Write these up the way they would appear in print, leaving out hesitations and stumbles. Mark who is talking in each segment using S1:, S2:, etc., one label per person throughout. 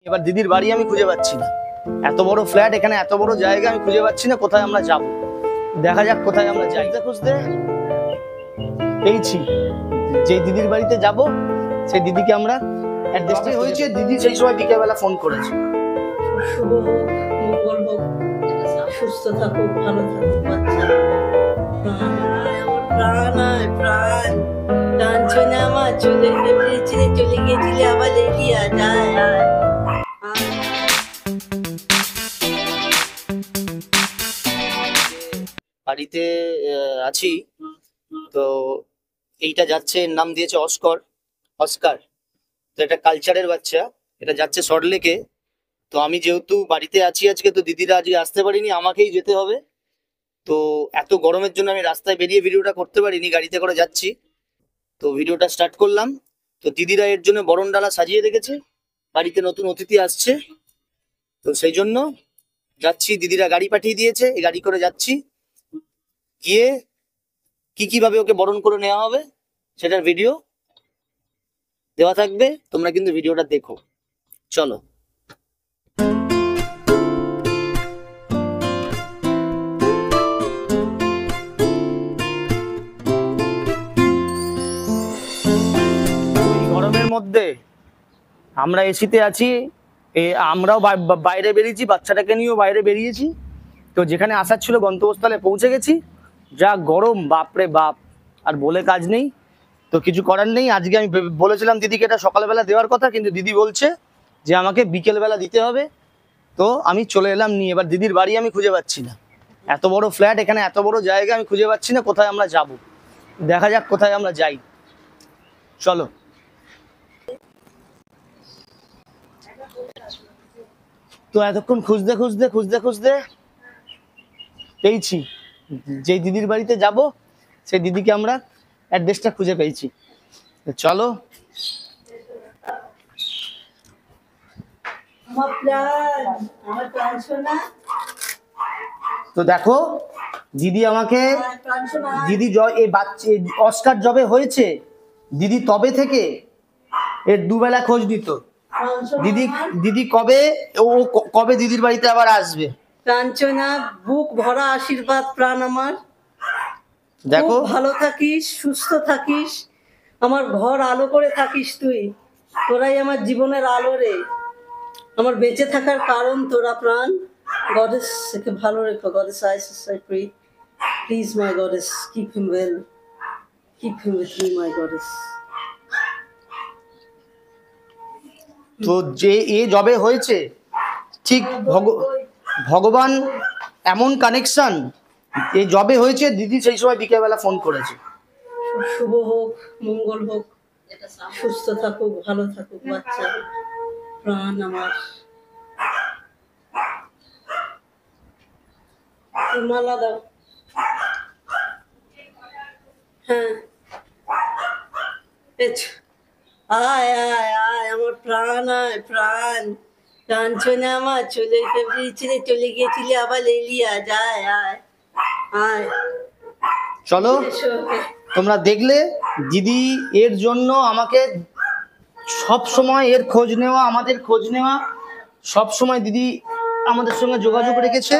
S1: এবার দিদির বাড়ি আমি খুঁজে পাচ্ছি না, এত বড় ফ্ল্যাট, এখানে এত বড় জায়গা আমি খুঁজে পাচ্ছি না কোথায় আমরা যাব। দেখা যাক কোথায় আমরা যাই। খুঁজতে পেয়েছি যে দিদির বাড়িতে যাব, সেই দিদিকে আমরা অ্যাড্রেসটা হয়েছে। দিদি সেই সময় বিকেলবেলা ফোন করেছে।
S2: শুভ হোক, মঙ্গল হোক, সুস্থ থাকুক, ভালো থাকুক বাচ্চা। প্রাণ আয় প্রাণ, টানছনে আমার চুলের ফেব্রিক ছিঁড়ে চলে গিয়েছিলে, আবার এগিয়ে যায়।
S1: বাড়িতে আছি তো, এইটা যাচ্ছে, নাম দিয়েছে অস্কার। তো এটা কালচারের বাচ্চা, এটা যাচ্ছে সল্টলেকে। তো আমি যেহেতু বাড়িতে আছি আজকে, তো দিদিরা আজকে আসতে পারিনি, আমাকেই যেতে হবে। তো এত গরমের জন্য আমি রাস্তায় বেরিয়ে ভিডিওটা করতে পারিনি, গাড়িতে করে যাচ্ছি। তো ভিডিওটা স্টার্ট করলাম। তো দিদিরা এর জন্য বরণ ডালা সাজিয়ে রেখেছে, বাড়িতে নতুন অতিথি আসছে, তো সেই জন্য যাচ্ছি। দিদিরা গাড়ি পাঠিয়ে দিয়েছে, এই গাড়ি করে যাচ্ছি। গিয়ে কিভাবে ওকে বরণ করে নেওয়া হবে সেটার ভিডিও দেওয়া থাকবে, তোমরা কিন্তু ভিডিওটা দেখো। চলো। গরমের মধ্যে আমরা এসিতে আছি, আমরাও বাইরে বেরিয়েছি, বাচ্চাটাকে নিয়েও বাইরে বেরিয়েছি। তো যেখানে আসার ছিল গন্তব্যস্থলে পৌঁছে গেছি। যা গরম, বাপরে বাপ, আর বলে কাজ নেই। তো কিছু করার নেই। আজকে আমি বলেছিলাম দিদিকে এটা সকালবেলা দেওয়ার কথা, কিন্তু দিদি বলছে যে আমাকে বিকেলবেলা দিতে হবে। তো আমি চলে এলাম নিয়ে। এবার দিদির বাড়ি আমি খুঁজে পাচ্ছি না, এত বড় ফ্ল্যাট, এখানে এত বড় জায়গা আমি খুঁজে পাচ্ছি না কোথায় আমরা যাব। দেখা যাক কোথায় আমরা যাই। চলো। তো এতক্ষণ খুঁজতে পেয়েছি যে দিদির বাড়িতে যাব, সেই দিদিকে আমরা অ্যাড্রেসটা খুঁজে পেয়েছি। চলো। তো দেখো দিদি আমাকে, দিদি এই বাচ্চা অস্কার যবে হয়েছে, দিদি তবে থেকে এর দুবেলা খোঁজ নিত। দিদি কবে দিদির বাড়িতে আবার আসবে।
S2: কাঞ্চনা, বুক ভরা আশীর্বাদ প্রাণ আমার।
S1: দেখো,
S2: ভালো থাকিস, সুস্থ থাকিস, আমার ঘর আলো করে থাকিস তুই। তোরাই আমার জীবনের আলো রে, আমার বেঁচে থাকার কারণ তোরা প্রাণ। গডেস একে ভালো রেখো, goddess I pray, please my goddess, keep him well, keep him with me my goddess.
S1: তো যে যবে হয়েছে, ঠিক ভগবান এমন কানেকশন, এই যবে হয়েছে দিদি সেই সময় বিকেলবেলা ফোন করেছে।
S2: শুভ হোক, মঙ্গল হোক, সুস্থ থাকুক, ভালো থাকুক বাচ্চা। প্রাণ আমার। মালা দাও। হ্যাঁ, আয় আয় আয় আমার প্রাণ, আয় প্রাণ, টানছনে আমার চুলের ফেব্রিক ছিঁড়ে চলে গিয়েছিলে, আবার এলিয়া যায়। আয় আয়,
S1: চলো। তোমরা দেখলে দিদি এর জন্য আমাকে সব সময় এর খোঁজ নেওয়া, আমাদের খোঁজ নেওয়া, সব সময় দিদি আমাদের সঙ্গে যোগাযোগ রেখেছে।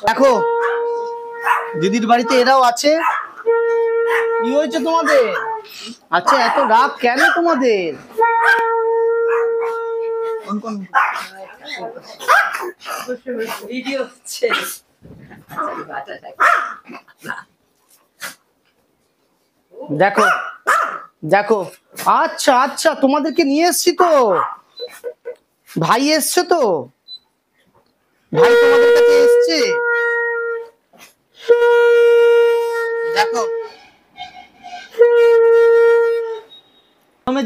S1: দেখো দিদির বাড়িতে এরাও আছে। কি হয়েছে তোমাদের? আচ্ছা, এত রাগ কেন তোমাদের?
S2: ভিডিও হচ্ছে।
S1: দেখো দেখো, আচ্ছা আচ্ছা, তোমাদেরকে নিয়ে এসছি তো, ভাই এসছে তো, ভাই তোমাদের কাছে এসছে। দেখো,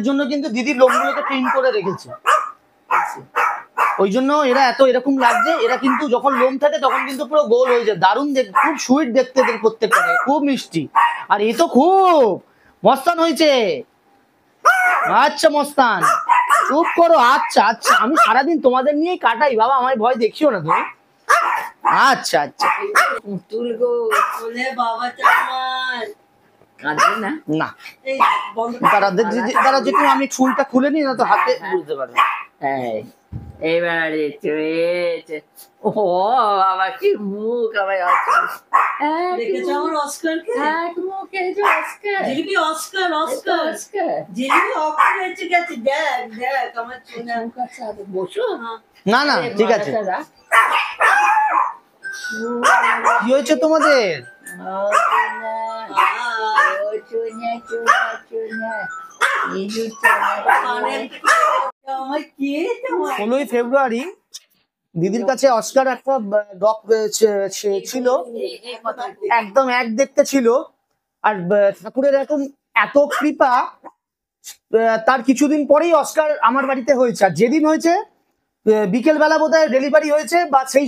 S1: জন্য কিন্তু দিদি লোমগুলোকে ক্লিন করে রেখেছে, ওই জন্য এরা এত এরকম লাগছে। এরা কিন্তু যখন লোম থাকে তখন কিন্তু পুরো গোল হয়ে যায়, দারুণ খুব সুইট দেখতে এদের প্রত্যেকটা, খুব মিষ্টি। আর এ তো খুব মস্তান হয়েছে। আচ্ছা মস্তান, চুপ করো। আচ্ছা আচ্ছা, আমি সারাদিন তোমাদের নিয়েই কাটাই বাবা, আমায় ভয় দেখিও না তুমি। আচ্ছা আচ্ছা,
S2: তুলগো তুলে বাবা আমার
S3: কাঁদবে না?
S1: না
S2: এই বন্ধ
S1: তারা যদি আমি ফুলটা খুলে নিই না তো হাতে
S3: হ্যাঁ।
S1: বুঝতে পারবে।
S3: এই, এইবারে চয়েছে। ও বাবা কি মুখ আমার অস্কার।
S2: দেখেছো আমার অস্কারকে?
S3: এক মুখে যে অস্কার।
S2: জিলিপি অস্কার অস্কার
S3: অস্কার।
S2: জিলিপি অস্কার এসে গেছে, দেখ দেখ আমার চুনা।
S3: বসো।
S1: না না
S3: আরে
S1: ঠিক আছে।
S3: মাথাটা রাখ।
S1: কি হয়েছে তোমাদের?
S3: ও চুনা, চুনা, চুনা। এই যে
S2: কানের
S3: চুনা।
S2: আমার কে তোমার
S1: 16ই ফেব্রুয়ারি দিদির কাছে অস্কার একটা ডগ ছিল,
S3: এই কথা
S1: একদম এক দেখতে ছিল। আর ঠাকুরের এখন এত কৃপা, তার কিছুদিন পরেই অস্কার আমার বাড়িতে হয়েছে। আর যেদিন হয়েছে বিকেল বেলা বোধহয় ডেলিভারি হয়েছে, বা সেই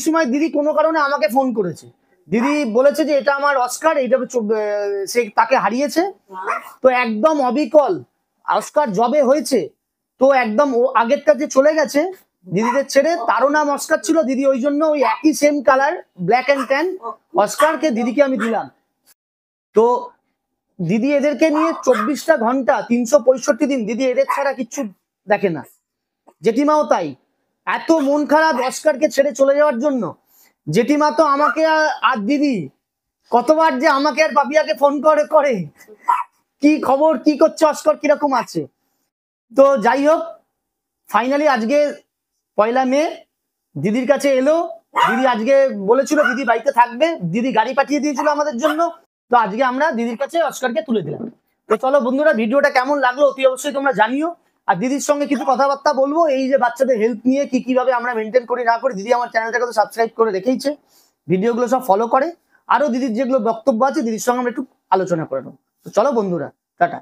S1: সময় দিদি কোনো কারণে আমাকে ফোন করেছে। দিদি বলেছে যে এটা আমার অস্কার, এইটা সে তাকে হারিয়েছে। তো একদম অবিকল অস্কার জবে হয়েছে, তো একদম ও আগেরটা যে চলে গেছে দিদিদের ছেড়ে, তারও নাম অস্কার ছিল। দিদি ওই জন্য ওই একই same colour black and tan অস্কারকে দিদিকে আমি দিলাম। তো দিদি এদেরকে নিয়ে 24টা ঘন্টা 365 দিন দিদি এদের ছাড়া কিচ্ছু দেখে না। জেঠিমাও তাই, এত মন খারাপ অস্কারকে ছেড়ে চলে যাওয়ার জন্য। জেঠিমা তো আমাকে আর দিদি কতবার যে আমাকে আর পাপিয়াকে ফোন করে কি খবর, কি করছে, অস্কার কিরকম আছে। তো যাই হোক, ফাইনালি আজকে 1 মে দিদির কাছে এলো। দিদি আজকে বলেছিল দিদি বাড়িতে থাকবে, দিদি গাড়ি পাঠিয়ে দিয়েছিল আমাদের জন্য। তো আজকে আমরা দিদির কাছে অস্কারকে তুলে দিলাম। তো চলো বন্ধুরা, ভিডিওটা কেমন লাগলো অতি অবশ্যই তোমরা জানিও। আর দিদির সঙ্গে কিছু কথাবার্তা বলবো, এই যে বাচ্চাদের হেল্প নিয়ে কিভাবে আমরা মেনটেন করি না করি। দিদি আমার চ্যানেলটাকে তো সাবস্ক্রাইব করে রেখেইছে, ভিডিওগুলো সব ফলো করে। আরো দিদির যেগুলো বক্তব্য আছে দিদির সঙ্গে আমরা একটু আলোচনা করে নেবো। তো চলো বন্ধুরা, টাটা।